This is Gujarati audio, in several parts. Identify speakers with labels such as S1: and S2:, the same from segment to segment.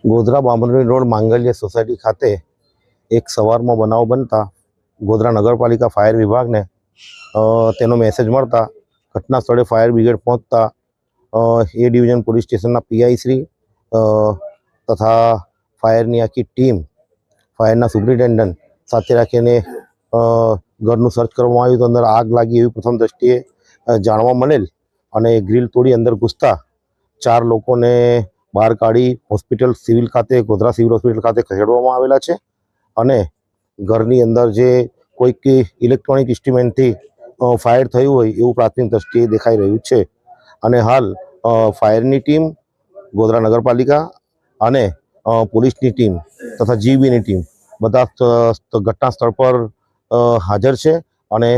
S1: ગોધરા બામણી રોડ માંગલ્ય સોસાયટી ખાતે એક સવારમાં બનાવ બનતા ગોધરા નગરપાલિકા ફાયર વિભાગને તેનો મેસેજ મળતા ઘટના સ્થળે ફાયર બ્રિગેડ પહોંચતા એ ડિવિઝન પોલીસ સ્ટેશનના પીઆઈ શ્રી તથા ફાયરની આખી ટીમ, ફાયરના સુપ્રિન્ટેન્ડન્ટ સાથે રાખીને ઘરનું સર્ચ કરવામાં આવ્યું તો અંદર આગ લાગી એવી પ્રથમ દ્રષ્ટિએ જાણવા મળેલ અને ગ્રીલ તોડી અંદર ઘૂસતા 4 લોકોને બહાર કાઢી હોસ્પિટલ સિવિલ ખાતે, ગોધરા સિવિલ હોસ્પિટલ ખાતે ખસેડવામાં આવેલા છે અને ઘરની અંદર જે કોઈક ઇલેક્ટ્રોનિક ઇન્સ્ટ્રુમેન્ટથી ફાયર થયું હોય એવું પ્રાથમિક દ્રષ્ટિએ દેખાઈ રહ્યું છે અને હાલ ફાયરની ટીમ, ગોધરા નગરપાલિકા અને પોલીસની ટીમ તથા જીબીની ટીમ બધા ઘટના સ્થળ પર હાજર છે અને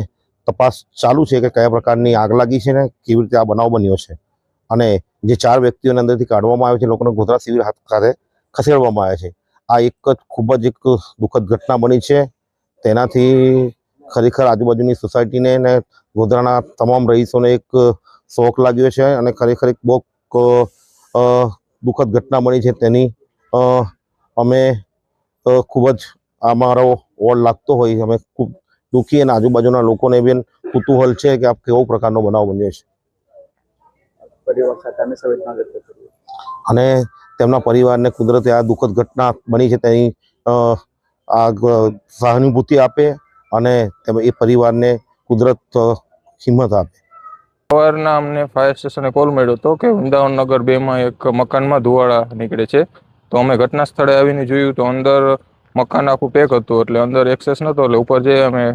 S1: તપાસ ચાલુ છે કે કયા પ્રકારની આગ લાગી છે ને કેવી રીતે આ બનાવ બન્યો છે અને જે 4 વ્યક્તિઓને અંદરથી કાઢવામાં આવે છે લોકોને ગોધરા સિવિલ ખાતે ખસેડવામાં આવે છે। આ એક જ ખૂબ જ એક દુઃખદ ઘટના બની છે। તેનાથી ખરેખર આજુબાજુની સોસાયટીને ને ગોધરાના તમામ રહીશોને એક શોક લાગ્યો છે અને ખરેખર એક બહુ દુઃખદ ઘટના બની છે। તેની અમે ખૂબ જ અમારો ઓળ લાગતો હોય, અમે ખૂબ દુઃખી અને આજુબાજુના લોકોને બી કુતૂહલ છે કે આ કેવો પ્રકારનો બનાવ બન્યો છે અને તેમના પરિવારને કુદરતે આ દુઃખદ ઘટના બની છે તેની આ સહાનુભૂતિ આપે અને એ પરિવારને કુદરત હિંમત આપે।
S2: સવારના અમને ફાયર સ્ટેશને કોલ મળ્યો હતો કે વૃંદાવન નગર 2માં એક મકાનમાં ધુવાળા નીકળે છે। તો અમે ઘટના સ્થળે આવીને જોયું તો અંદર મકાન આખું પેક હતું, એટલે અંદર એક્સેસ નહોતો, એટલે ઉપર જઈ અમે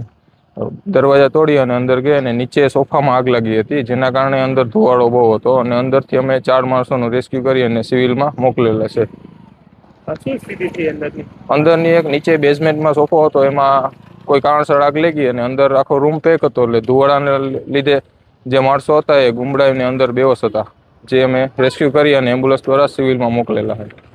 S2: દરવાજા તોડી અને અંદર ગયા અને નીચે સોફામાં આગ લાગી હતી, જેના કારણે અંદર ધુવાળો બહુ હતો અને અંદરથી અમે 4 માણસોનું રેસ્ક્યુ કરી અને સિવિલમાં મોકલેલા છે। અંદરની એક નીચે બેઝમેન્ટમાં સોફો હતો, એમાં કોઈ કારણસર આગ લાગી અને અંદર આખો રૂમ પેક હતો, એટલે ધુવાળાને લીધે જે માણસો હતા એ ગુમડાઈને અંદર બેહોશ હતા, જે અમે રેસ્ક્યુ કરી અને એમ્બ્યુલન્સ દ્વારા સિવિલમાં મોકલેલા છે।